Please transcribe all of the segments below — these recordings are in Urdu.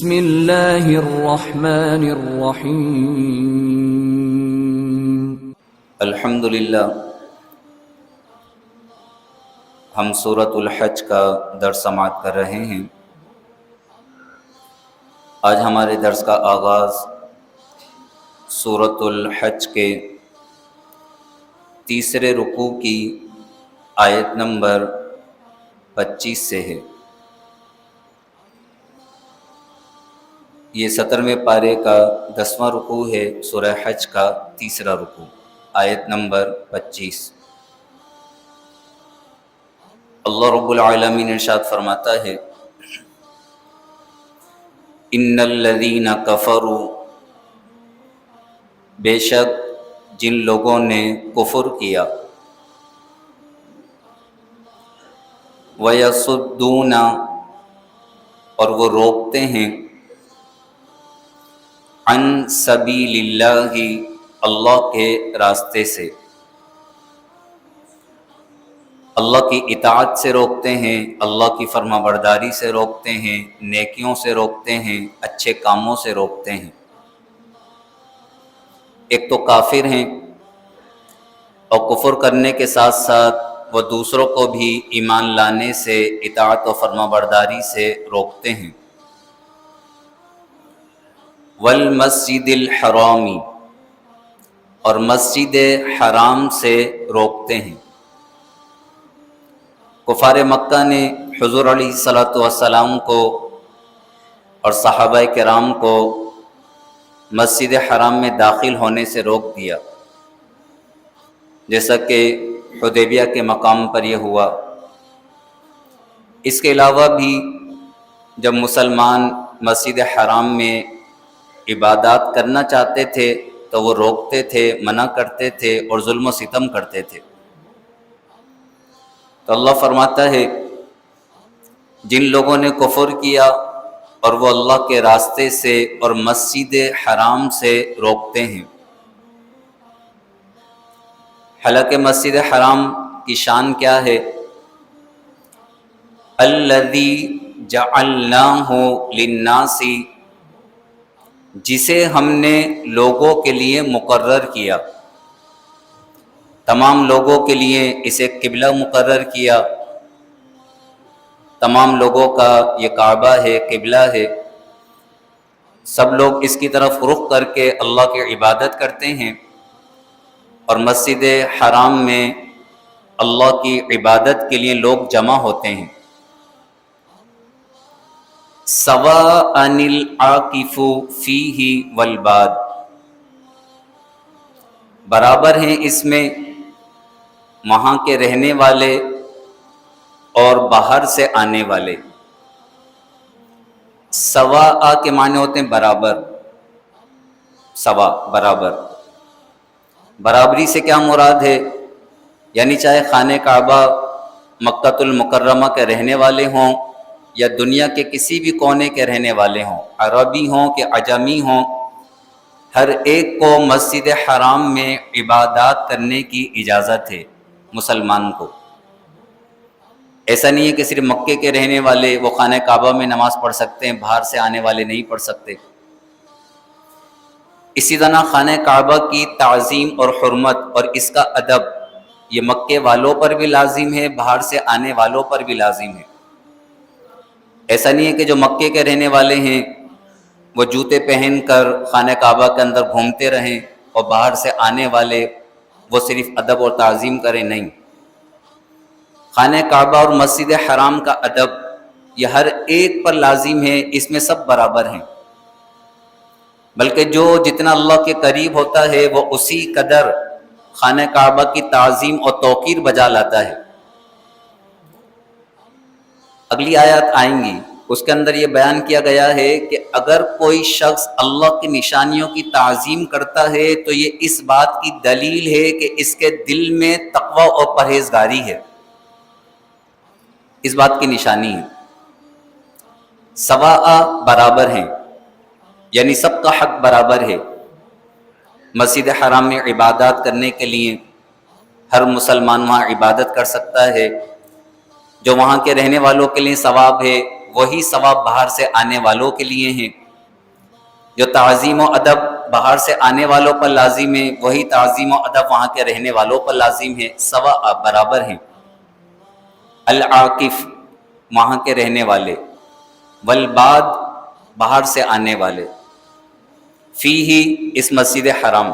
بسم اللہ الرحمن الرحیم۔ الحمدللہ، ہم سورۃ الحج کا درس سماعت کر رہے ہیں۔ آج ہمارے درس کا آغاز سورۃ الحج کے تیسرے رکوع کی آیت نمبر 25 سے ہے۔ یہ 17ویں پارے کا 10واں رکوع ہے، سورہ حج کا تیسرا رکوع، آیت نمبر 25۔ اللہ رب العالمین ارشاد فرماتا ہے، ان الذین کفروا، بے شک جن لوگوں نے کفر کیا، وَيَصُدُّونَ، اور وہ روکتے ہیں، عن سبیل اللہ، اللہ کے راستے سے، اللہ کی اطاعت سے روکتے ہیں، اللہ کی فرما برداری سے روکتے ہیں، نیکیوں سے روکتے ہیں، اچھے کاموں سے روکتے ہیں۔ ایک تو کافر ہیں، اور کفر کرنے کے ساتھ ساتھ وہ دوسروں کو بھی ایمان لانے سے، اطاعت و فرما برداری سے روکتے ہیں۔ والمسجد الحرام، اور مسجد حرام سے روکتے ہیں۔ کفار مکہ نے حضور علیہ الصلوۃ کو اور صحابہ کرام کو مسجد حرام میں داخل ہونے سے روک دیا، جیسا کہ حدیبیہ کے مقام پر یہ ہوا۔ اس کے علاوہ بھی جب مسلمان مسجد حرام میں عبادات کرنا چاہتے تھے تو وہ روکتے تھے، منع کرتے تھے اور ظلم و ستم کرتے تھے۔ تو اللہ فرماتا ہے، جن لوگوں نے کفر کیا اور وہ اللہ کے راستے سے اور مسجد حرام سے روکتے ہیں۔ حالانکہ مسجد حرام کی شان کیا ہے؟ الذی جعلناہ للناس، جسے ہم نے لوگوں کے لیے مقرر کیا، تمام لوگوں کے لیے اسے قبلہ مقرر کیا۔ تمام لوگوں کا یہ کعبہ ہے، قبلہ ہے، سب لوگ اس کی طرف رخ کر کے اللہ کی عبادت کرتے ہیں، اور مسجد حرام میں اللہ کی عبادت کے لیے لوگ جمع ہوتے ہیں۔ سواء العاکف فیہ والباد، برابر ہیں اس میں وہاں کے رہنے والے اور باہر سے آنے والے۔ سواء کے معنی ہوتے ہیں برابر، سوا برابر۔ برابری سے کیا مراد ہے؟ یعنی چاہے خانہ کعبہ مکۃ المکرمہ کے رہنے والے ہوں یا دنیا کے کسی بھی کونے کے رہنے والے ہوں، عربی ہوں کہ عجمی ہوں، ہر ایک کو مسجد حرام میں عبادات کرنے کی اجازت ہے مسلمان کو۔ ایسا نہیں ہے کہ صرف مکے کے رہنے والے وہ خانہ کعبہ میں نماز پڑھ سکتے ہیں، باہر سے آنے والے نہیں پڑھ سکتے۔ اسی طرح خانہ کعبہ کی تعظیم اور حرمت اور اس کا ادب یہ مکے والوں پر بھی لازم ہے، باہر سے آنے والوں پر بھی لازم ہے۔ ایسا نہیں ہے کہ جو مکے کے رہنے والے ہیں وہ جوتے پہن کر خانہ کعبہ کے اندر گھومتے رہیں اور باہر سے آنے والے وہ صرف ادب اور تعظیم کریں، نہیں۔ خانہ کعبہ اور مسجد حرام کا ادب یہ ہر ایک پر لازم ہے، اس میں سب برابر ہیں، بلکہ جو جتنا اللہ کے قریب ہوتا ہے وہ اسی قدر خانہ کعبہ کی تعظیم اور توقیر بجا لاتا ہے۔ اگلی آیات آئیں گی، اس کے اندر یہ بیان کیا گیا ہے کہ اگر کوئی شخص اللہ کی نشانیوں کی تعظیم کرتا ہے تو یہ اس بات کی دلیل ہے کہ اس کے دل میں تقوی اور پرہیزگاری ہے، اس بات کی نشانی ہے۔ سواء برابر ہیں، یعنی سب کا حق برابر ہے۔ مسجد حرام میں عبادات کرنے کے لیے ہر مسلمان وہاں عبادت کر سکتا ہے۔ جو وہاں کے رہنے والوں کے لیے ثواب ہے وہی ثواب باہر سے آنے والوں کے لیے ہیں. جو تعظیم و ادب باہر سے آنے والوں پر لازم ہے وہی تعظیم و ادب وہاں کے رہنے والوں پر لازم ہے، سوا برابر ہیں. العاکف وہاں کے رہنے والے، والباد باہر سے آنے والے، فیہ اس مسجد حرام،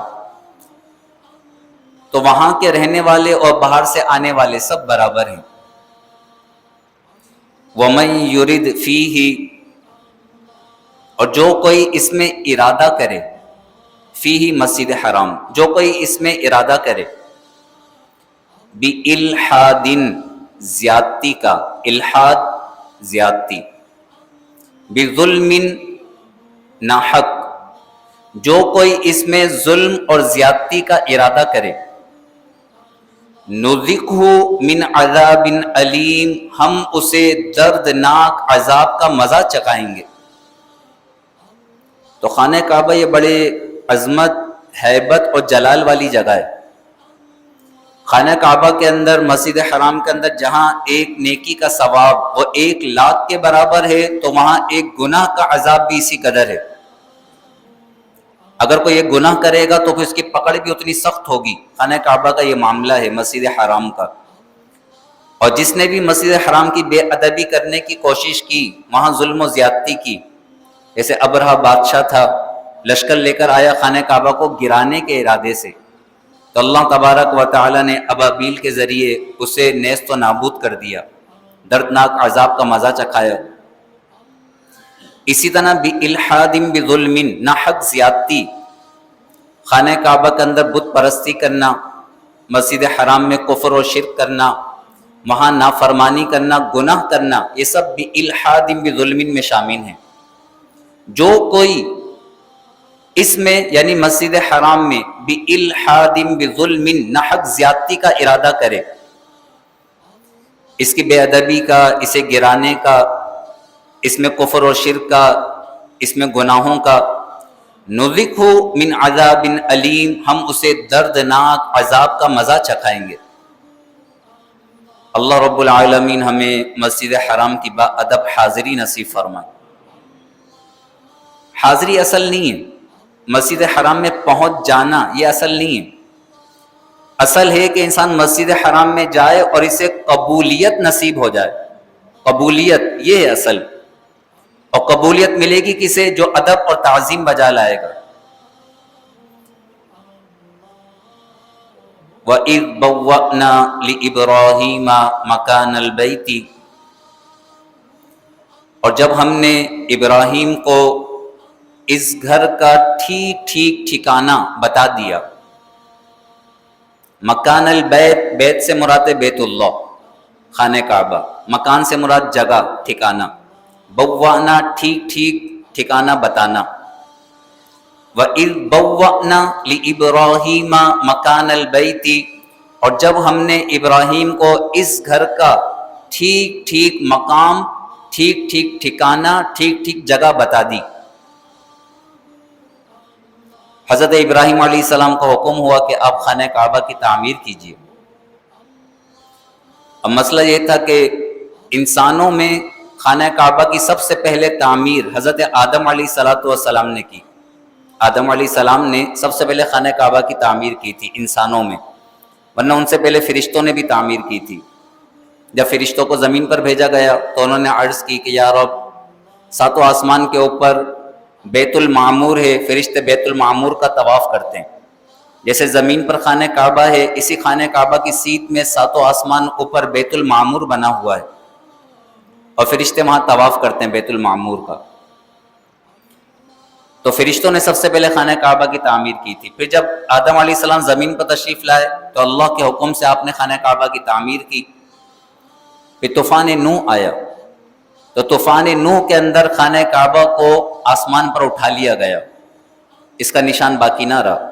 تو وہاں کے رہنے والے اور باہر سے آنے والے سب برابر ہیں. وَمَن يُرِدْ فِيهِ اور جو کوئی اس میں ارادہ کرے، فیہ مسجد حرام، جو کوئی اس میں ارادہ کرے، بِإِلْحَادٍ زیادتی کا، الحاد زیادتی، بِظُلْمٍ ناحق، جو کوئی اس میں ظلم اور زیادتی کا ارادہ کرے، نُذِقْهُ مِنْ عَذَابٍ علیم، ہم اسے دردناک عذاب کا مزہ چکھائیں گے. تو خانہ کعبہ یہ بڑے عظمت، ہیبت اور جلال والی جگہ ہے. خانہ کعبہ کے اندر، مسجد حرام کے اندر جہاں ایک نیکی کا ثواب وہ 1,00,000 کے برابر ہے، تو وہاں ایک گناہ کا عذاب بھی اسی قدر ہے. اگر کوئی ایک گناہ کرے گا تو پھر اس کی پکڑ بھی اتنی سخت ہوگی. خانہ کعبہ کا یہ معاملہ ہے، مسجد حرام کا. اور جس نے بھی مسجد حرام کی بے ادبی کرنے کی کوشش کی، وہاں ظلم و زیادتی کی، جیسے ابرہہ بادشاہ تھا، لشکر لے کر آیا خانہ کعبہ کو گرانے کے ارادے سے، تو اللہ تبارک و تعالی نے ابابیل کے ذریعے اسے نیست و نابود کر دیا، دردناک عذاب کا مزہ چکھایا. اسی طرح بِإِلْحَادٍ بِظُلْمٍ ناحق زیادتی، خانہ کعبہ کے اندر بت پرستی کرنا، مسجد حرام میں کفر و شرک کرنا، وہاں نافرمانی کرنا، گناہ کرنا، یہ سب بِإِلْحَادٍ بِظُلْمٍ میں شامل ہیں. جو کوئی اس میں یعنی مسجد حرام میں بِإِلْحَادٍ بِظُلْمٍ ناحق زیادتی کا ارادہ کرے، اس کی بے ادبی کا، اسے گرانے کا، اس میں کفر و شرک کا، اس میں گناہوں کا، نُذِقْهُ مِنْ عَذَابٍ علیم، ہم اسے دردناک عذاب کا مزہ چکھائیں گے. اللہ رب العالمین ہمیں مسجد حرام کی با ادب حاضری نصیب فرمائے. حاضری اصل نہیں ہے، مسجد حرام میں پہنچ جانا یہ اصل نہیں ہے. اصل ہے کہ انسان مسجد حرام میں جائے اور اسے قبولیت نصیب ہو جائے. قبولیت یہ ہے اصل. اور قبولیت ملے گی کسے؟ جو ادب اور تعظیم بجا لائے گا. وَإِذْ بَوَّأْنَا لِإِبْرَاهِيمَ مَكَانَ الْبَيْتِ، اور جب ہم نے ابراہیم کو اس گھر کا ٹھیک ٹھیک ٹھکانہ بتا دیا. مکان البیت، بیت سے مراد بیت اللہ، خانہ کعبہ، مکان سے مراد جگہ، ٹھکانہ. بوانا ٹھیک ٹھیک ٹھکانہ بتانا. وَإِذْ بَوَّأْنَا لِإِبْرَاهِيمَ مَكَانَ الْبَيْتِ، اور جب ہم نے ابراہیم کو اس گھر کا ٹھیک ٹھیک مقام، ٹھیک ٹھیک ٹھکانہ، ٹھیک ٹھیک جگہ بتا دی. حضرت ابراہیم علیہ السلام کا حکم ہوا کہ آپ خانہ کعبہ کی تعمیر کیجیے. اب مسئلہ یہ تھا کہ انسانوں میں خانہ کعبہ کی سب سے پہلے تعمیر حضرت آدم علیہ السلام نے کی. آدم علیہ السلام نے سب سے پہلے خانہ کعبہ کی تعمیر کی تھی انسانوں میں، ورنہ ان سے پہلے فرشتوں نے بھی تعمیر کی تھی. جب فرشتوں کو زمین پر بھیجا گیا تو انہوں نے عرض کی کہ یا رب، ساتوں آسمان کے اوپر بیت المعمور ہے، فرشتے بیت المعمور کا طواف کرتے ہیں. جیسے زمین پر خانہ کعبہ ہے، اسی خانہ کعبہ کی سیٹ میں ساتوں آسمان اوپر بیت المعمور بنا ہوا ہے، اور فرشتے وہاں طواف کرتے ہیں بیت المعمور کا. تو فرشتوں نے سب سے پہلے خانہ کعبہ کی تعمیر کی تھی. پھر جب آدم علیہ السلام زمین پر تشریف لائے تو اللہ کے حکم سے آپ نے خانہ کعبہ کی تعمیر کی. پھر طوفان نوح آیا تو طوفان نوح کے اندر خانہ کعبہ کو آسمان پر اٹھا لیا گیا، اس کا نشان باقی نہ رہا،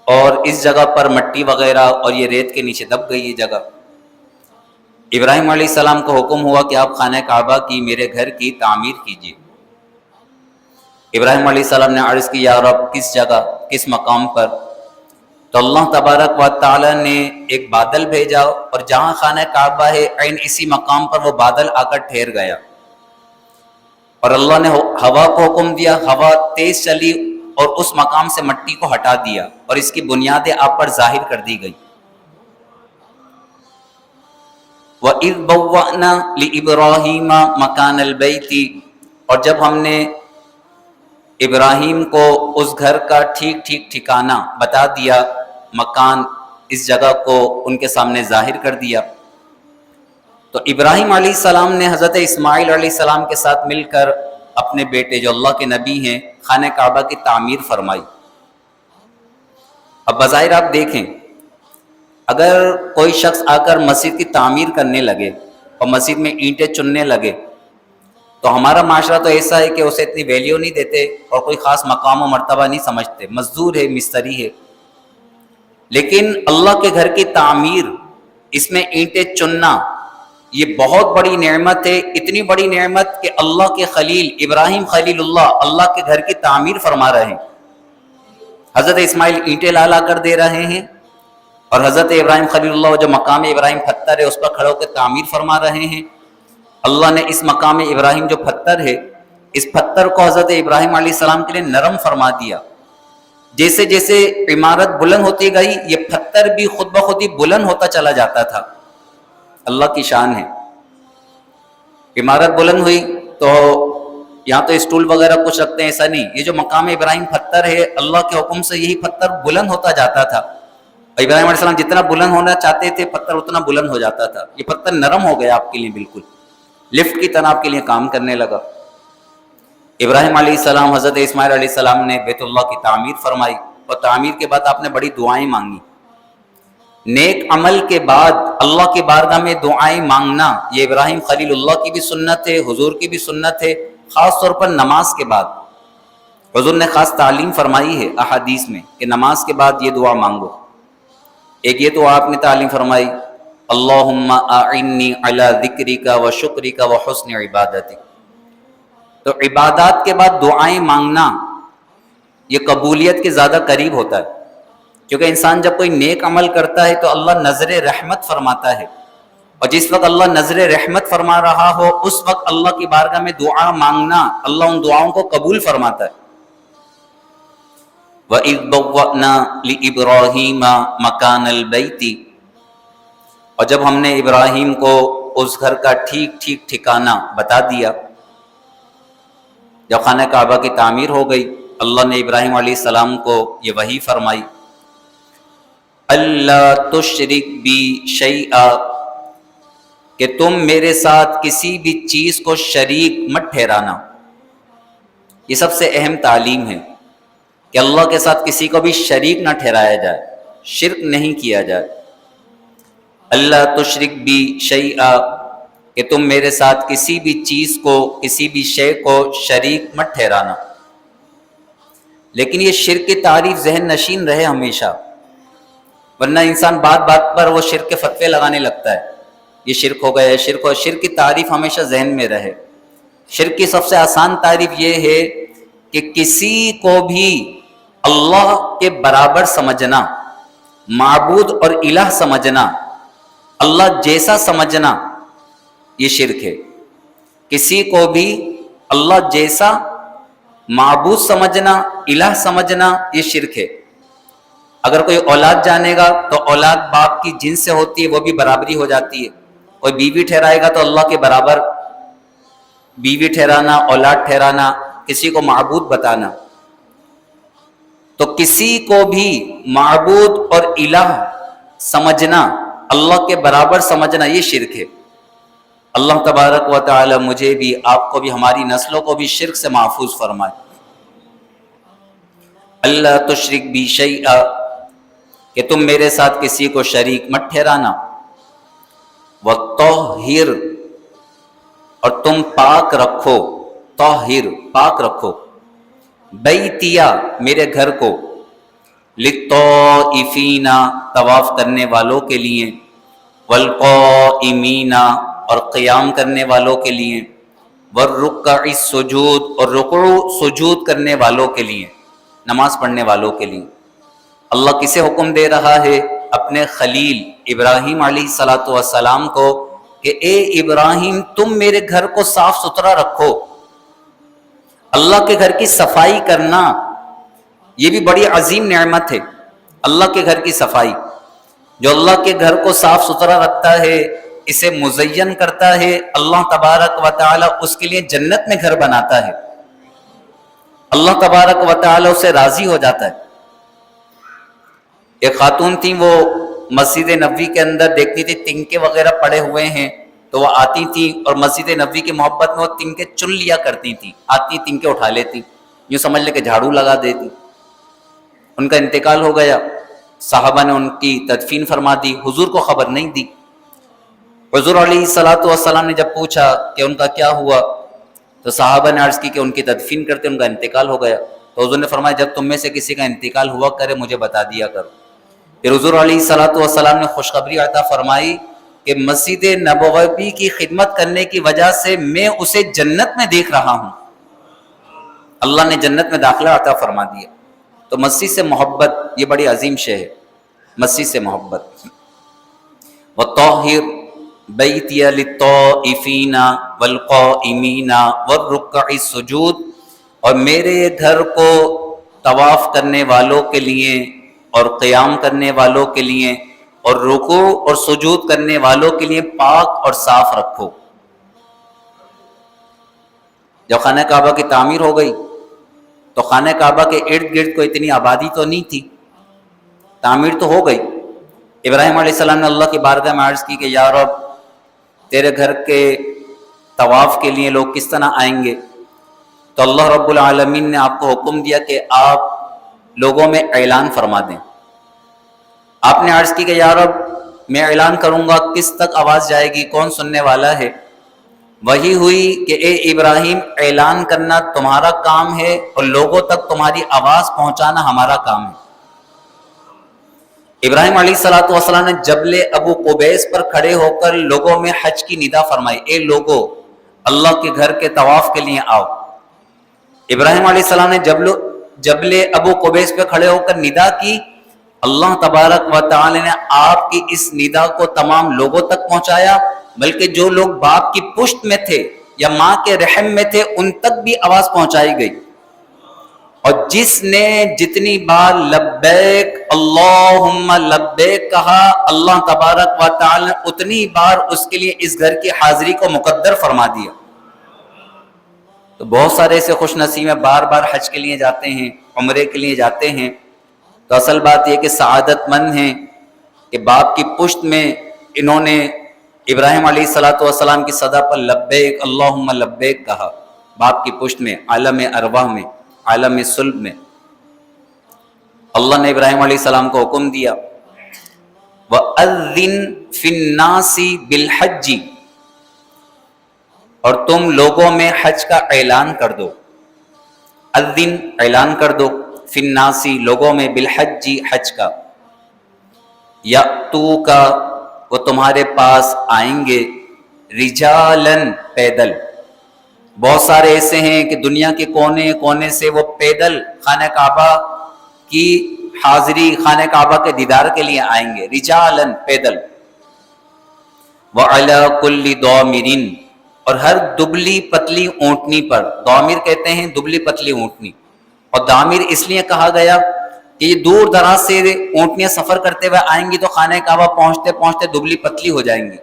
اور اس جگہ پر مٹی وغیرہ اور یہ ریت کے نیچے دب گئی یہ جگہ. ابراہیم علیہ السلام کو حکم ہوا کہ آپ خانہ کعبہ کی، میرے گھر کی تعمیر کیجیے. ابراہیم علیہ السلام نے عرض کی یا رب، کس جگہ، کس مقام پر؟ تو اللہ تبارک و تعالیٰ نے ایک بادل بھیجا اور جہاں خانہ کعبہ ہے عین اسی مقام پر وہ بادل آ کر ٹھہر گیا، اور اللہ نے ہوا کو حکم دیا، ہوا تیز چلی اور اس مقام سے مٹی کو ہٹا دیا اور اس کی بنیادیں آپ پر ظاہر کر دی گئی۔ وَإِذْ بَوَّأْنَا لِإِبْرَاهِيمَ مَكَانَ الْبَيْتِ، اور جب ہم نے ابراہیم کو اس گھر کا ٹھیک ٹھیک ٹھکانہ بتا دیا، مکان، اس جگہ کو ان کے سامنے ظاہر کر دیا، تو ابراہیم علیہ السلام نے حضرت اسماعیل علیہ السلام کے ساتھ مل کر اپنے بیٹے جو اللہ کے نبی ہیں خانہ کعبہ کی تعمیر فرمائی۔ اب بظاہر آپ دیکھیں، اگر کوئی شخص آ کر مسجد کی تعمیر کرنے لگے اور مسجد میں اینٹیں چننے لگے تو ہمارا معاشرہ تو ایسا ہے کہ اسے اتنی ویلیو نہیں دیتے اور کوئی خاص مقام و مرتبہ نہیں سمجھتے، مزدور ہے، مستری ہے۔ لیکن اللہ کے گھر کی تعمیر، اس میں اینٹیں چننا، یہ بہت بڑی نعمت ہے، اتنی بڑی نعمت کہ اللہ کے خلیل ابراہیم خلیل اللہ کے گھر کی تعمیر فرما رہے ہیں۔ حضرت اسماعیل اینٹیں لا لا کر دے رہے ہیں اور حضرت ابراہیم خلیل اللہ جو مقام ابراہیم پتھر ہے اس پر کھڑے ہو کے تعمیر فرما رہے ہیں۔ اللہ نے اس مقام ابراہیم جو پتھر ہے، اس پتھر کو حضرت ابراہیم علیہ السلام کے لیے نرم فرما دیا۔ جیسے جیسے عمارت بلند ہوتی گئی، یہ پتھر بھی خود بخود ہی بلند ہوتا چلا جاتا تھا۔ اللہ کی شان ہے۔ عمارت بلند ہوئی تو یہاں تو اسٹول وغیرہ کچھ رکھتے ہیں، ایسا نہیں، یہ جو مقام ابراہیم پتھر ہے، اللہ کے حکم سے یہی پتھر بلند ہوتا جاتا تھا۔ ابراہیم علیہ السلام جتنا بلند ہونا چاہتے تھے پتھر اتنا بلند ہو جاتا تھا۔ یہ پتھر نرم ہو گیا آپ کے لیے، بالکل لفٹ کی طرح آپ کے لیے کام کرنے لگا۔ ابراہیم علیہ السلام، حضرت اسماعیل علیہ السلام نے بیت اللہ کی تعمیر فرمائی، اور تعمیر کے بعد آپ نے بڑی دعائیں مانگی۔ نیک عمل کے بعد اللہ کی بارگاہ میں دعائیں مانگنا، یہ ابراہیم خلیل اللہ کی بھی سنت ہے، حضور کی بھی سنت ہے، خاص طور پر نماز کے بعد۔ حضور نے خاص تعلیم فرمائی ہے احادیث میں کہ نماز کے بعد یہ دعا مانگو۔ ایک یہ دعا آپ نے تعلیم فرمائی، اللہم اعنی علی ذکرک و شکرک و حسن عبادتک۔ تو عبادات کے بعد دعائیں مانگنا یہ قبولیت کے زیادہ قریب ہوتا ہے، کیونکہ انسان جب کوئی نیک عمل کرتا ہے تو اللہ نظر رحمت فرماتا ہے، اور جس وقت اللہ نظر رحمت فرما رہا ہو اس وقت اللہ کی بارگاہ میں دعا مانگنا، اللہ ان دعاؤں کو قبول فرماتا ہے۔ وَإِذْ بَوَّأْنَا لِإِبْرَاهِيمَ مَكَانَ الْبَيْتِ، اور جب ہم نے ابراہیم کو اس گھر کا ٹھیک ٹھیک ٹھکانہ بتا دیا، جب خانہ کعبہ کی تعمیر ہو گئی، اللہ نے ابراہیم علیہ السلام کو یہ وحی فرمائی، اللہ تشرک بی شیئا، کہ تم میرے ساتھ کسی بھی چیز کو شریک مت ٹھہرانا۔ یہ سب سے اہم تعلیم ہے کہ اللہ کے ساتھ کسی کو بھی شریک نہ ٹھہرایا جائے، شرک نہیں کیا جائے۔ اللہ تشرک بی شیئا، کہ تم میرے ساتھ کسی بھی چیز کو، کسی بھی شے کو شریک مت ٹھہرانا۔ لیکن یہ شرک کی تعریف ذہن نشین رہے ہمیشہ، ورنہ انسان بات بات پر وہ شرک کے فتوے لگانے لگتا ہے، یہ شرک ہو گیا، شرک ہو۔ شرک کی تعریف ہمیشہ ذہن میں رہے۔ شرک کی سب سے آسان تعریف یہ ہے کہ کسی کو بھی اللہ کے برابر سمجھنا، معبود اور الہ سمجھنا، اللہ جیسا سمجھنا، یہ شرک ہے۔ کسی کو بھی اللہ جیسا معبود سمجھنا، الہ سمجھنا، یہ شرک ہے۔ اگر کوئی اولاد جانے گا تو اولاد باپ کی جنس سے ہوتی ہے، وہ بھی برابری ہو جاتی ہے۔ کوئی بیوی ٹھہرائے گا تو اللہ کے برابر بیوی ٹھہرانا، اولاد ٹھہرانا، کسی کو معبود بتانا۔ تو کسی کو بھی معبود اور الہ سمجھنا، اللہ کے برابر سمجھنا، یہ شرک ہے۔ اللہ تبارک و تعالی مجھے بھی، آپ کو بھی، ہماری نسلوں کو بھی شرک سے محفوظ فرمائے۔ اللہ تشرک بی شیئا، کہ تم میرے ساتھ کسی کو شریک مت ٹھہرانا، وطہر، اور تم پاک رکھو، طاہر، پاک رکھو، بیتیا، میرے گھر کو، للطائفین، طواف کرنے والوں کے لیے، والقائمین، اور قیام کرنے والوں کے لیے، والرکع السجود، اور رکوع سجود کرنے والوں کے لیے، نماز پڑھنے والوں کے لیے۔ اللہ کسے حکم دے رہا ہے؟ اپنے خلیل ابراہیم علیہ الصلوۃ والسلام کو کہ اے ابراہیم تم میرے گھر کو صاف ستھرا رکھو۔ اللہ کے گھر کی صفائی کرنا یہ بھی بڑی عظیم نعمت ہے، اللہ کے گھر کی صفائی۔ جو اللہ کے گھر کو صاف ستھرا رکھتا ہے، اسے مزین کرتا ہے، اللہ تبارک و تعالی اس کے لیے جنت میں گھر بناتا ہے، اللہ تبارک و تعالی اسے راضی ہو جاتا ہے۔ ایک خاتون تھی، وہ مسجد نبوی کے اندر دیکھتی تھی تنکے وغیرہ پڑے ہوئے ہیں تو وہ آتی تھی اور مسجد نبوی کی محبت میں وہ تنکے چن لیا کرتی تھی، آتی تنکے اٹھا لیتی، یوں سمجھ لے کہ جھاڑو لگا دیتی۔ ان کا انتقال ہو گیا، صحابہ نے ان کی تدفین فرما دی، حضور کو خبر نہیں دی۔ حضور علیہ الصلوۃ والسلام نے جب پوچھا کہ ان کا کیا ہوا تو صحابہ نے عرض کی کہ ان کی تدفین کرتے ان کا انتقال ہو گیا۔ تو حضور نے فرمایا جب تم میں سے کسی کا انتقال ہوا کرے مجھے بتا دیا کرو۔ پھر حضور علیہ الصلوۃ والسلام نے خوشخبری عطا فرمائی کہ مسجد نبوی کی خدمت کرنے کی وجہ سے میں اسے جنت میں دیکھ رہا ہوں، اللہ نے جنت میں داخلہ عطا فرما دیا۔ تو مسجد سے محبت یہ بڑی عظیم شے ہے، مسجد سے محبت۔ وَطَهِّرْ بَيْتِيَ لِلطَّائِفِينَ وَالْقَائِمِينَ وَالرُّكَّعِ السُّجُودِ، اور میرے گھر کو طواف کرنے والوں کے لیے اور قیام کرنے والوں کے لیے اور رکوع اور سجود کرنے والوں کے لیے پاک اور صاف رکھو۔ جب خانہ کعبہ کی تعمیر ہو گئی تو خانہ کعبہ کے ارد گرد کو اتنی آبادی تو نہیں تھی، تعمیر تو ہو گئی۔ ابراہیم علیہ السلام نے اللہ کی بارگاہ میں عرض کی کہ یا رب تیرے گھر کے طواف کے لیے لوگ کس طرح آئیں گے؟ تو اللہ رب العالمین نے آپ کو حکم دیا کہ آپ لوگوں میں اعلان فرما دیں۔ آپ نے عرض کی کہ یا رب میں اعلان کروں گا، کس تک آواز جائے گی، کون سننے والا ہے؟ وہی ہوئی کہ اے ابراہیم اعلان کرنا تمہارا کام ہے اور لوگوں تک تمہاری آواز پہنچانا ہمارا کام ہے۔ ابراہیم علیہ الصلوۃ والسلام نے جبل ابو قبیس پر کھڑے ہو کر لوگوں میں حج کی ندا فرمائی، اے لوگو اللہ کے گھر کے طواف کے لیے آؤ۔ ابراہیم علیہ السلام نے جبل ابو قبیس پہ کھڑے ہو کر ندا کی، اللہ تبارک و تعالی نے آپ کی اس ندا کو تمام لوگوں تک پہنچایا، بلکہ جو لوگ باپ کی پشت میں تھے یا ماں کے رحم میں تھے ان تک بھی آواز پہنچائی گئی۔ اور جس نے جتنی بار لبیک اللہم لبیک کہا، اللہ تبارک و تعالی نے اتنی بار اس کے لیے اس گھر کی حاضری کو مقدر فرما دیا۔ تو بہت سارے ایسے خوش نصیب ہیں بار بار حج کے لیے جاتے ہیں، عمرے کے لیے جاتے ہیں، تو اصل بات یہ کہ سعادت مند ہیں کہ باپ کی پشت میں انہوں نے ابراہیم علیہ الصلوۃ والسلام کی صدا پر لبیک اللہم لبیک کہا، باپ کی پشت میں، عالم ارواح میں، عالم صلب میں۔ اللہ نے ابراہیم علیہ السلام کو حکم دیا وَأَذِّن فِي النَّاسِ بِالْحَجِّ، اور تم لوگوں میں حج کا اعلان کر دو، اذن اعلان کر دو، فی الناس لوگوں میں، بالحج حج کا، یاتوک وہ تمہارے پاس آئیں گے، رجالن پیدل۔ بہت سارے ایسے ہیں کہ دنیا کے کونے کونے سے وہ پیدل خانہ کعبہ کی حاضری، خانہ کعبہ کے دیدار کے لیے آئیں گے، رجالن پیدل۔ وعلی کل ضامر، اور ہر دبلی پتلی اونٹنی پر، ضامر کہتے ہیں دبلی پتلی اونٹنی، اور ضامر اس لیے کہا گیا کہ یہ دور دراز سے اونٹنیاں سفر کرتے ہوئے آئیں گی تو خانہ کعبہ پہنچتے پہنچتے دبلی پتلی ہو جائیں گی۔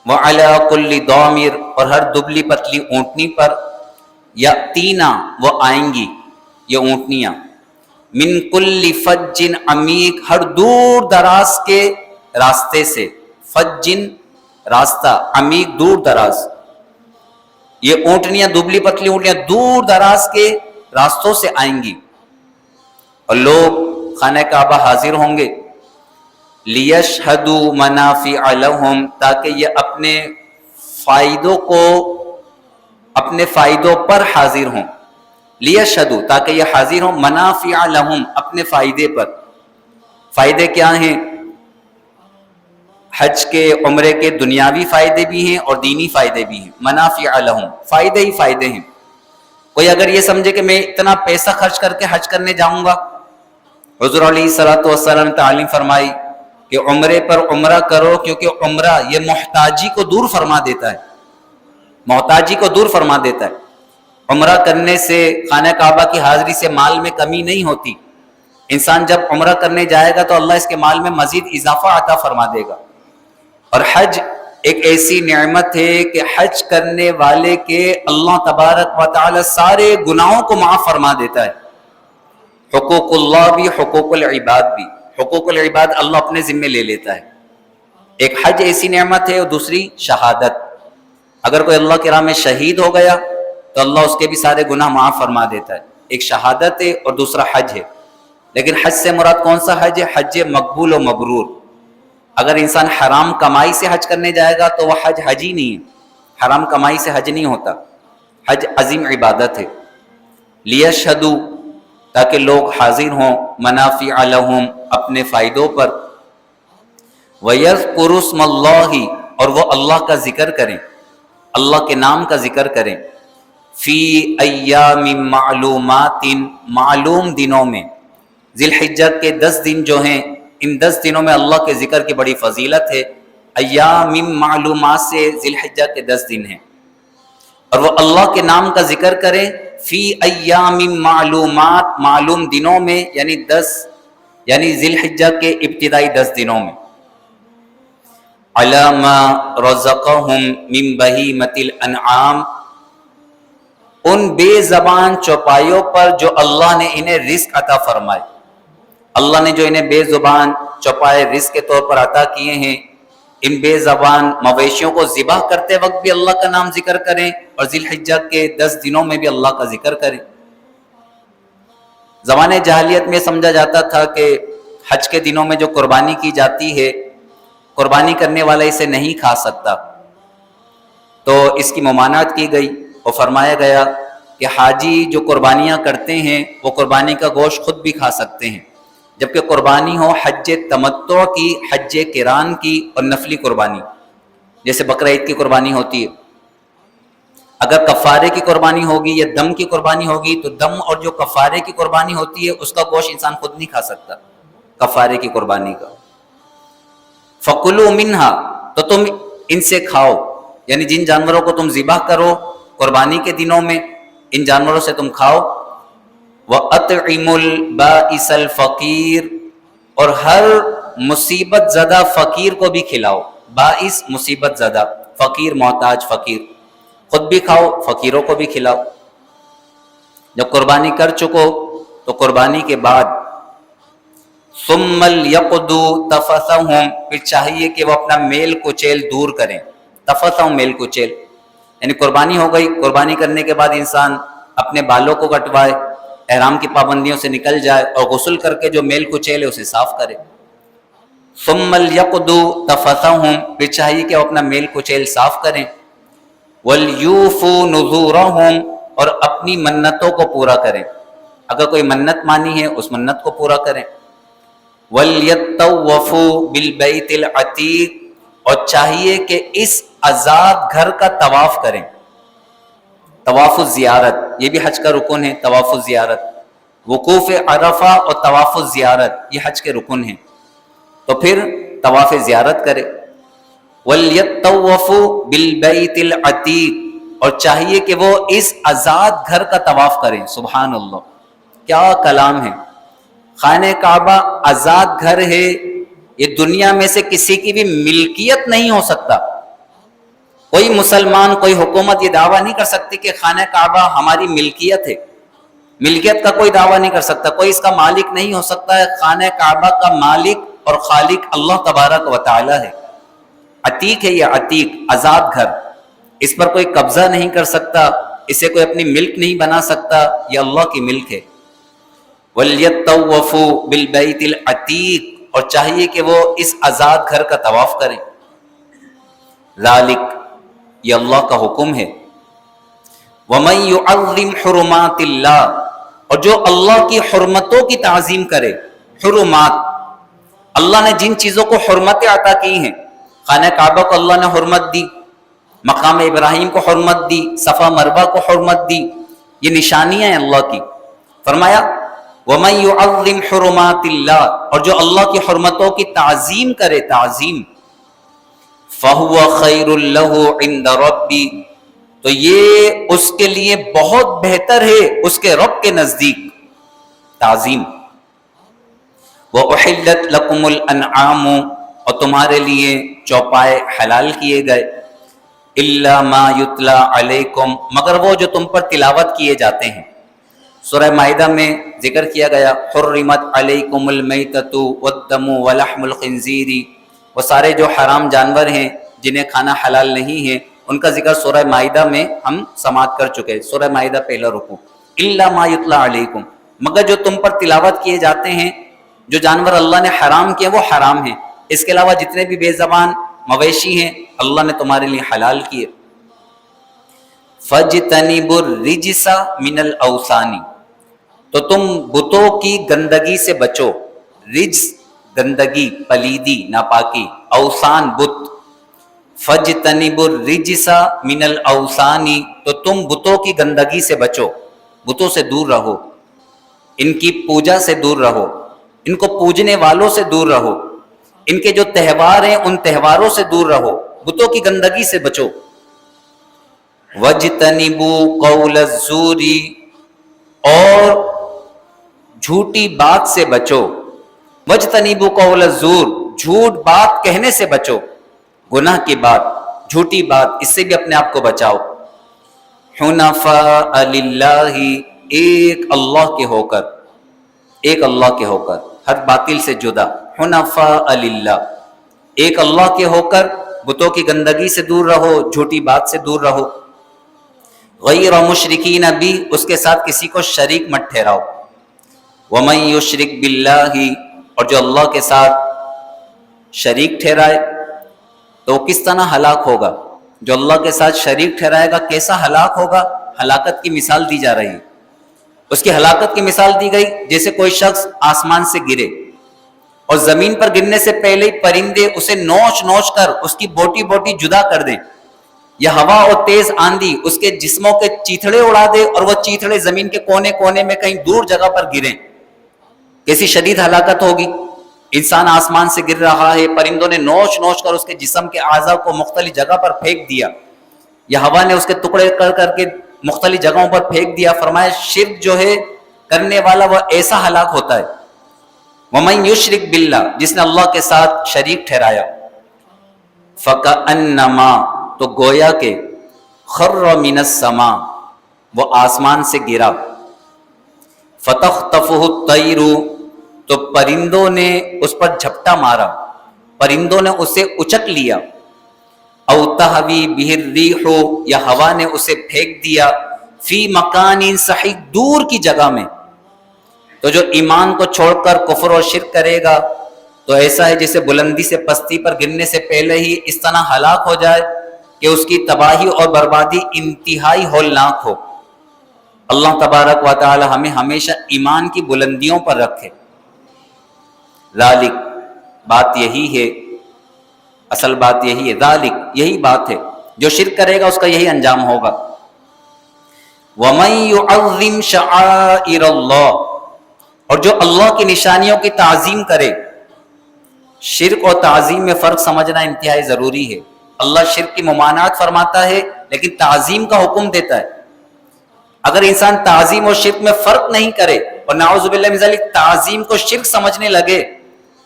وعلی کل ضامر، اور ہر دبلی پتلی اونٹنی پر، یاتینا وہ آئیں گی یہ اونٹنیاں، من کل فج عمیق، ہر دور دراز کے راستے سے، فج راستہ، عمیق دور دراز، یہ اونٹنیاں دبلی پتلی اونٹنیاں دور دراز کے راستوں سے آئیں گی، اور لوگ خانہ کعبہ حاضر ہوں گے، لیشہدوا منافع لہم، تاکہ یہ اپنے فائدوں پر حاضر ہوں، لیشہدوا تاکہ یہ حاضر ہوں، منافع لہم اپنے فائدے پر۔ فائدے کیا ہیں؟ حج کے عمرے کے دنیاوی فائدے بھی ہیں اور دینی فائدے بھی ہیں، منافع لہم فائدے ہی فائدے ہیں۔ کوئی اگر یہ سمجھے کہ میں اتنا پیسہ خرچ کر کے حج کرنے جاؤں گا حضور علیہ الصلوۃ والسلام نے تعلیم فرمائی کہ عمرے پر عمرہ کرو، کیونکہ عمرہ یہ محتاجی کو دور فرما دیتا ہے، محتاجی کو دور فرما دیتا ہے۔ عمرہ کرنے سے، خانہ کعبہ کی حاضری سے مال میں کمی نہیں ہوتی۔ انسان جب عمرہ کرنے جائے گا تو اللہ اس کے مال میں مزید اضافہ عطا فرما دے گا۔ اور حج ایک ایسی نعمت ہے کہ حج کرنے والے کے اللہ تبارک و تعالی سارے گناہوں کو معاف فرما دیتا ہے، حقوق اللہ بھی، حقوق العباد بھی۔ حقوق العباد اللہ اپنے ذمے لے لیتا ہے۔ ایک حج ایسی نعمت ہے، اور دوسری شہادت۔ اگر کوئی اللہ کی راہ میں شہید ہو گیا تو اللہ اس کے بھی سارے گناہ معاف فرما دیتا ہے۔ ایک شہادت ہے اور دوسرا حج ہے۔ لیکن حج سے مراد کون سا حج ہے؟ حج مقبول و مبرور۔ اگر انسان حرام کمائی سے حج کرنے جائے گا تو وہ حج ہی نہیں ہے، حرام کمائی سے حج نہیں ہوتا۔ حج عظیم عبادت ہے۔ لیشہدوا، تاکہ لوگ حاضر ہوں، منافع لہم، اپنے فائدوں پر، وَيَذْكُرُوا اسْمَ اللَّهِ، اور وہ اللہ کا ذکر کریں، اللہ کے نام کا ذکر کریں، فی ایام معلومات، معلوم دنوں میں۔ ذی الحجہ کے 10 دن جو ہیں، ان 10 دنوں میں اللہ کے ذکر کی بڑی فضیلت ہے۔ ایام معلومات سے ذی الحجہ کے 10 دن ہیں، اور وہ اللہ کے نام کا ذکر کریں فی ایام معلومات، معلوم دنوں میں، یعنی ذی الحجہ کے ابتدائی 10 دنوں میں۔ علی ما رزقہم من بہیمۃ الانعام، ان بے زبان چوپایوں پر جو اللہ نے انہیں رزق عطا فرمائے۔ اللہ نے جو انہیں بے زبان چوپائے رزق کے طور پر عطا کیے ہیں، ان بے زبان مویشیوں کو ذبح کرتے وقت بھی اللہ کا نام ذکر کریں، اور ذی الحجہ کے 10 دنوں میں بھی اللہ کا ذکر کریں۔ زمانے جاہلیت میں سمجھا جاتا تھا کہ حج کے دنوں میں جو قربانی کی جاتی ہے، قربانی کرنے والا اسے نہیں کھا سکتا، تو اس کی ممانعت کی گئی اور فرمایا گیا کہ حاجی جو قربانیاں کرتے ہیں وہ قربانی کا گوشت خود بھی کھا سکتے ہیں، جبکہ قربانی ہو حج تمتع کی، حج قران کی، اور نفلی قربانی، جیسے بقرہ عید کی قربانی ہوتی ہے۔ اگر کفارے کی قربانی ہوگی یا دم کی قربانی ہوگی تو دم اور جو کفارے کی قربانی ہوتی ہے اس کا گوشت انسان خود نہیں کھا سکتا، کفارے کی قربانی کا۔ فَكُلُوا مِنْهَا، تو تم ان سے کھاؤ، یعنی جن جانوروں کو تم ذبح کرو قربانی کے دنوں میں، ان جانوروں سے تم کھاؤ۔ وَأَطْعِمُوا الْبَائِسَ الْفَقِيرَ، اور ہر مصیبت زدہ فقیر کو بھی کھلاؤ۔ بائس مصیبت زدہ، فقیر محتاج، فقیر، خود بھی کھاؤ، فقیروں کو بھی کھلاؤ۔ جب قربانی کر چکو تو قربانی کے بعد ثُمَّ لْيَقْضُوا تَفَثَهُمْ، پھر چاہیے کہ وہ اپنا میل کچیل دور کریں۔ تفثہم، میل کچیل، یعنی قربانی ہو گئی، قربانی کرنے کے بعد انسان اپنے بالوں کو کٹوائے، احرام کی پابندیوں سے نکل جائے، اور غسل کر کے جو میل کچیل ہے اسے صاف کرے۔ ثُمَّ لْيَقْضُوا تَفَثَهُمْ، پھر چاہیے کہ وہ اپنا میل کچیل صاف کریں۔ وَلْيُوفُوا نُذُورَهُمْ، اور اپنی منتوں کو پورا کریں، اگر کوئی منت مانی ہے اس منت کو پورا کریں۔ وَلْيَطَّوَّفُوا بِالْبَيْتِ الْعَتِيقِ، اور چاہیے کہ اس آزاد گھر کا طواف کریں۔ طواف الزیارت، یہ بھی حج کا رکن ہے، طواف الزیارت۔ وقوف عرفہ اور طواف الزیارت یہ حج کے رکن ہیں، تو پھر طواف زیارت کرے۔ وَلْيَطَّوَّفُوا بِالْبَيْتِ الْعَتِيقِ، اور چاہیے کہ وہ اس آزاد گھر کا طواف کریں۔ سبحان اللہ، کیا کلام ہے! خانہ کعبہ آزاد گھر ہے، یہ دنیا میں سے کسی کی بھی ملکیت نہیں ہو سکتا۔ کوئی مسلمان، کوئی حکومت یہ دعویٰ نہیں کر سکتی کہ خانہ کعبہ ہماری ملکیت ہے، ملکیت کا کوئی دعویٰ نہیں کر سکتا، کوئی اس کا مالک نہیں ہو سکتا ہے۔ خانہ کعبہ کا مالک اور خالق اللہ تبارک و تعالی ہے۔ عتیق ہے یہ، عتیق، آزاد گھر، اس پر کوئی قبضہ نہیں کر سکتا، اسے کوئی اپنی ملک نہیں بنا سکتا، یہ اللہ کی ملک ہے۔ وَلْيَطَّوَّفُوا بِالْبَيْتِ الْعَتِيقِ، اور چاہیے کہ وہ اس آزاد گھر کا طواف کریں۔ ذالک، یہ اللہ کا حکم ہے۔ وَمَن يُعَظِّمْ حُرُمَاتِ اللَّهِ، اور جو اللہ کی حرمتوں کی تعظیم کرے۔ حرمات، اللہ نے جن چیزوں کو حرمتیں عطا کی ہیں، خانہ کعبہ کو اللہ نے حرمت دی، مقام ابراہیم کو حرمت دی، صفا مروہ کو حرمت دی، یہ نشانیاں ہیں اللہ کی۔ فرمایا وَمَن يُعَظِّمْ حُرُمَاتِ اللَّهِ، اور جو اللہ کی حرمتوں کی تعظیم کرے، تعظیم، فَهُوَ خَيْرٌ لَهُ عِندَ رَبِّهِ، تو یہ اس کے لیے بہت بہتر ہے اس کے رب کے نزدیک تعظیم۔ وَأُحِلَّتْ لَكُمُ الْأَنْعَامُ، اور تمہارے لیے چوپائے حلال کیے گئے، إِلَّا مَا يُتْلَى عَلَيْكُمْ، مگر وہ جو تم پر تلاوت کیے جاتے ہیں۔ سورہ مائدہ میں ذکر کیا گیا حرمت علیکم المیتۃ والدم ولحم الخنزیر، وہ سارے جو حرام جانور ہیں جنہیں کھانا حلال نہیں ہے، ان کا ذکر سورہ مائدہ میں ہم سماعت کر چکے ہیں۔ سورہ مائدہ پہلا رکوع، الا ما یتلی علیکم، مگر جو تم پر تلاوت کیے جاتے ہیں، جو جانور اللہ نے حرام کیے وہ حرام ہیں، اس کے علاوہ جتنے بھی بے زبان مویشی ہیں اللہ نے تمہارے لیے حلال کیے۔ فَاجْتَنِبُوا الرِّجْسَ مِنَ الْأَوْثَانِ، تو تم بتوں کی گندگی سے بچو، رجس گندگی، پلیدی، ناپاکی، اوثان بت، فَاجْتَنِبُوا الرِّجْسَ مِنَ الْأَوْثَانِ، تو تم بتوں کی گندگی سے بچو، بتوں سے دور رہو، ان کی پوجا سے دور رہو، ان کو پوجنے والوں سے دور رہو، ان کے جو تہوار ہیں ان تہواروں سے دور رہو، بتوں کی گندگی سے بچو۔ وَاجْتَنِبُوا قَوْلَ الزُّورِ، اور جھوٹی بات سے بچو، وَاجْتَنِبُوا قَوْلَ الزُّورِ، جھوٹ بات کہنے سے بچو، گناہ کی بات، جھوٹی بات، اس سے بھی اپنے آپ کو بچاؤ۔ حُنَفَاءَ لِلَّهِ، ایک اللہ کے ہو کر، ایک اللہ کے ہو کر، ہر باطل سے جدا، حُنَفَاءَ لِلَّهِ، ایک اللہ کے ہو کر بتوں کی گندگی سے دور رہو، جھوٹی بات سے دور رہو۔ غیر مشرکین بھی، اس کے ساتھ کسی کو شریک مت ٹھہراؤ۔ وَمَن یشرک باللہ، اور جو اللہ کے ساتھ شریک ٹھہرائے تو وہ کس طرح ہلاک ہوگا؟ جو اللہ کے ساتھ شریک ٹھہرائے گا کیسا ہلاک ہوگا؟ ہلاکت کی مثال دی جا رہی ہے، اس کی ہلاکت کی مثال دی گئی جیسے کوئی شخص آسمان سے گرے اور زمین پر گرنے سے پہلے ہی پرندے اسے نوچ نوچ کر اس کی بوٹی بوٹی جدا کر دیں، یا ہوا اور تیز آندھی اس کے جسموں کے چیتھڑے اڑا دے اور وہ چیتھڑے زمین کے کونے کونے میں کہیں دور جگہ پر گریں، کیسی شدید ہلاکت ہوگی۔ انسان آسمان سے گر رہا ہے، پرندوں نے نوچ نوچ کر اس کے جسم کے اعضاء کو مختلف جگہ پر پھینک دیا، یا ہوا نے اس کے ٹکڑے کر کر کے مختلف جگہوں پر پھینک دیا۔ فرمایا شرک جو ہے کرنے والا وہ ایسا ہلاک ہوتا ہے۔ وَمَن یشرک باللہ، جس نے اللہ کے ساتھ شریک ٹھہرایا، فَكَأَنَّمَا، تو گویا کہ خَرَّ مِنَ السَّمَاء، وہ آسمان سے گرا، فَتَخْطَفُهُ الطَّيْرُ، تو پرندوں نے اس پر جھپٹا مارا، پرندوں نے اسے اچک لیا، او تہوی بہ الریح، یا ہوا نے اسے پھینک دیا، فی مکان صحیح، دور کی جگہ میں۔ تو جو ایمان کو چھوڑ کر کفر اور شرک کرے گا تو ایسا ہے جیسے بلندی سے پستی پر گرنے سے پہلے ہی اس طرح ہلاک ہو جائے کہ اس کی تباہی اور بربادی انتہائی ہولناک ہو۔ اللہ تبارک و تعالی ہمیں ہمیشہ ایمان کی بلندیوں پر رکھے۔ ذالک، بات یہی ہے، اصل بات یہی ہے، ذالک، یہی بات ہے، جو شرک کرے گا اس کا یہی انجام ہوگا۔ وَمَن يُعَظِّمْ شَعَائِرَ اللَّهِ، اور جو اللہ کی نشانیوں کی تعظیم کرے۔ شرک اور تعظیم میں فرق سمجھنا انتہائی ضروری ہے۔ اللہ شرک کی ممانعت فرماتا ہے لیکن تعظیم کا حکم دیتا ہے۔ اگر انسان تعظیم اور شرک میں فرق نہیں کرے اور نعوذ باللہ من ذالک تعظیم کو شرک سمجھنے لگے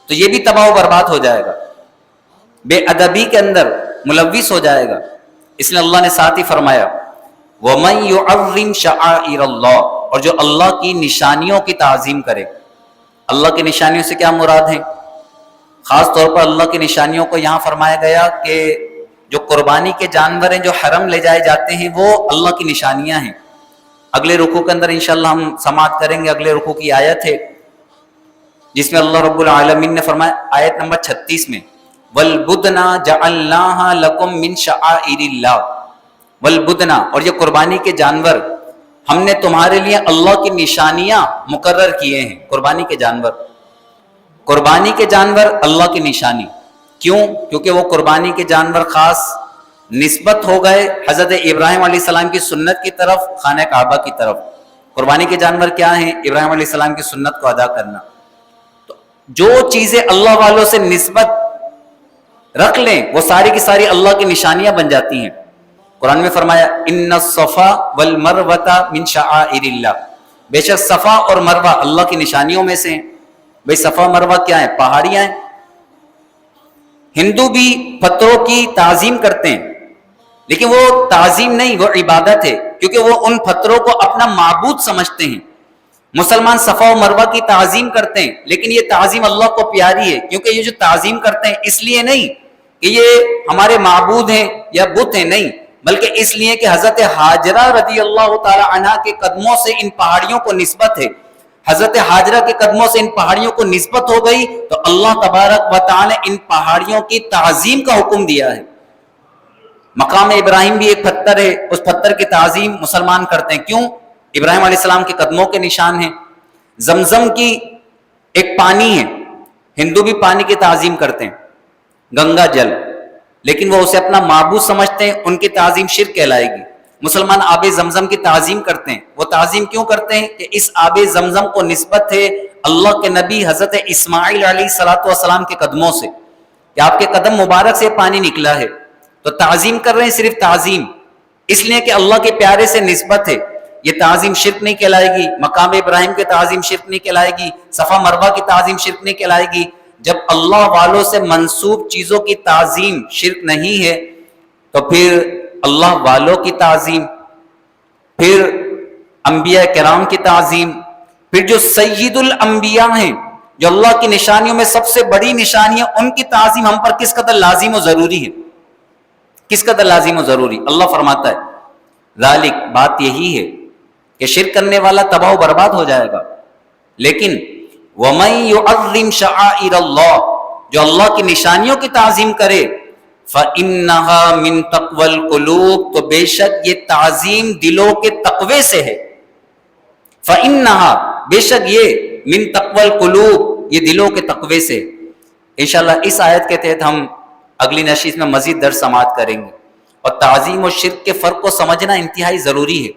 تو یہ بھی تباہ و برباد ہو جائے گا، بے ادبی کے اندر ملوث ہو جائے گا۔ اس لیے اللہ نے ساتھ ہی فرمایا وَمَن يُعَظِّمْ شَعَائِرَ اللَّهِ، اور جو اللہ کی نشانیوں کی تعظیم کرے۔ اللہ کی نشانیوں سے کیا مراد ہے؟ خاص طور پر اللہ کی نشانیوں کو یہاں فرمایا گیا کہ جو قربانی کے جانور ہیں جو حرم لے جائے جاتے ہیں وہ اللہ کی نشانیاں ہیں۔ اگلے رکوع کے اندر انشاءاللہ ہم سماعت کریں گے، اگلے رکوع کی آیت ہے جس میں اللہ رب العالمین نے فرمایا، آیت نمبر 36 میں، وَالْبُدْنَ جَعَلْنَاهَا لَكُمْ مِنْ شَعَائِرِ اللَّهِ، وَالْبُدْنَ، اور یہ قربانی کے جانور ہم نے تمہارے لیے اللہ کی نشانیاں مقرر کیے ہیں۔ قربانی کے جانور، قربانی کے جانور اللہ کی نشانی، کیوں؟ کیونکہ وہ قربانی کے جانور خاص نسبت ہو گئے حضرت ابراہیم علیہ السلام کی سنت کی طرف، خانہ کعبہ کی طرف۔ قربانی کے جانور کیا ہیں؟ ابراہیم علیہ السلام کی سنت کو ادا کرنا. تو جو چیزیں اللہ والوں سے نسبت رکھ لیں وہ ساری کی ساری اللہ کی نشانیاں بن جاتی ہیں. قرآن میں فرمایا ان الصفا والمروۃ من شعائر اللہ، بے شک صفا اور مروہ اللہ کی نشانیوں میں سے ہیں. بھئی صفا مروہ کیا ہیں؟ پہاڑیاں ہیں. ہندو بھی پتھروں کی تعظیم کرتے ہیں، لیکن وہ تعظیم نہیں، وہ عبادت ہے، کیونکہ وہ ان پتھروں کو اپنا معبود سمجھتے ہیں. مسلمان صفا و مروہ کی تعظیم کرتے ہیں، لیکن یہ تعظیم اللہ کو پیاری ہے، کیونکہ یہ جو تعظیم کرتے ہیں اس لیے نہیں کہ یہ ہمارے معبود ہیں یا بت ہیں، نہیں، بلکہ اس لیے کہ حضرت ہاجرہ رضی اللہ تعالی عنہ کے قدموں سے ان پہاڑیوں کو نسبت ہے. حضرت ہاجرہ کے قدموں سے ان پہاڑیوں کو نسبت ہو گئی تو اللہ تبارک و تعالی نے ان پہاڑیوں کی تعظیم کا حکم دیا ہے. مقام ابراہیم بھی ایک پتھر ہے، اس پتھر کی تعظیم مسلمان کرتے ہیں. کیوں؟ ابراہیم علیہ السلام کے قدموں کے نشان ہیں. زمزم کی ایک پانی ہے، ہندو بھی پانی کی تعظیم کرتے ہیں، گنگا جل، لیکن وہ اسے اپنا معبود سمجھتے ہیں، ان کی تعظیم شرک کہلائے گی. مسلمان آب زمزم کی تعظیم کرتے ہیں. وہ تعظیم کیوں کرتے ہیں؟ کہ اس آب زمزم کو نسبت ہے اللہ کے نبی حضرت اسماعیل علیہ السلام کے قدموں سے، کہ آپ کے قدم مبارک سے پانی نکلا ہے. تو تعظیم کر رہے ہیں، صرف تعظیم اس لیے کہ اللہ کے پیارے سے نسبت ہے. یہ تعظیم شرک نہیں کہلائے گی. مقام ابراہیم کی تعظیم شرک نہیں کہلائے گی. صفا مروہ کی تعظیم شرک نہیں کہلائے گی. جب اللہ والوں سے منسوب چیزوں کی تعظیم شرک نہیں ہے تو پھر اللہ والوں کی تعظیم، پھر انبیاء کرام کی تعظیم، پھر جو سید الانبیاء ہیں، جو اللہ کی نشانیوں میں سب سے بڑی نشانی ہے، ان کی تعظیم ہم پر کس قدر لازم و ضروری ہے، کس قدر لازم و ضروری. اللہ فرماتا ہے ذالک، بات یہی ہے کہ شرک کرنے والا تباہ و برباد ہو جائے گا. لیکن وَمَن يُعَظِّمْ شَعَائِرَ اللَّهِ، جو اللہ کی نشانیوں کی تعظیم کرے، فَإِنَّهَا مِن تَقْوَى الْقُلُوبِ، تو بے شک یہ تعظیم دلوں کے تقوی سے ہے. فَإِنَّهَا، بے شک یہ من تقوى القلوب، یہ دلوں کے تقوی سے. انشاءاللہ اس آیت کے تحت ہم اگلی نشست میں مزید درس سماعت کریں گے. اور تعظیم و شرک کے فرق کو سمجھنا انتہائی ضروری ہے،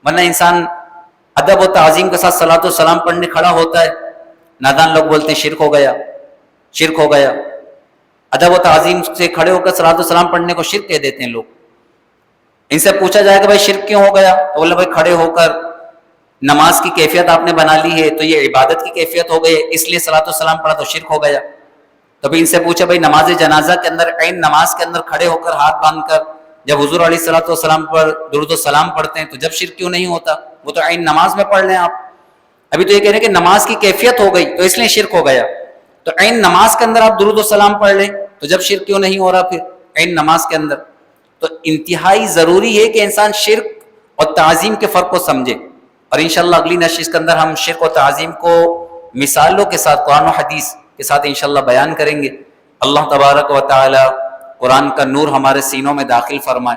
ورنہ انسان ادب و تعظیم کے ساتھ صلاۃ و سلام پڑھنے کھڑا ہوتا ہے، نادان لوگ بولتے ہیں شرک ہو گیا، شرک ہو گیا. ادب و تعظیم سے کھڑے ہو کر صلاۃ و سلام پڑھنے کو شرک کہہ دیتے ہیں لوگ. ان سے پوچھا جائے کہ بھائی شرک کیوں ہو گیا، تو بولے بھائی کھڑے ہو کر نماز کی کیفیت آپ نے بنا لی ہے تو یہ عبادت کی کیفیت ہو گئی، اس لیے صلاۃ و سلام پڑھا تو شرک ہو گیا. تو بھی ان سے پوچھا بھائی نماز جنازہ کے اندر، عین نماز کے اندر کھڑے ہو کر ہاتھ باندھ کر جب حضور علیہ الصلوۃ والسلام پر درود و سلام پڑھتے ہیں تو جب شرک کیوں نہیں ہوتا؟ وہ تو عین نماز میں پڑھ لیں آپ. ابھی تو یہ کہہ رہے ہیں کہ نماز کی کیفیت ہو گئی تو اس لیے شرک ہو گیا. تو عین نماز کے اندر آپ درود و سلام پڑھ لیں تو جب شرک کیوں نہیں ہو رہا پھر عین نماز کے اندر؟ تو انتہائی ضروری ہے کہ انسان شرک اور تعظیم کے فرق کو سمجھے. اور انشاءاللہ اگلی نشست کے اندر ہم شرک و تعظیم کو مثالوں کے ساتھ، قرآن و حدیث کے ساتھ انشاءاللہ بیان کریں گے. اللہ تبارک و تعالی قرآن کا نور ہمارے سینوں میں داخل فرمائے.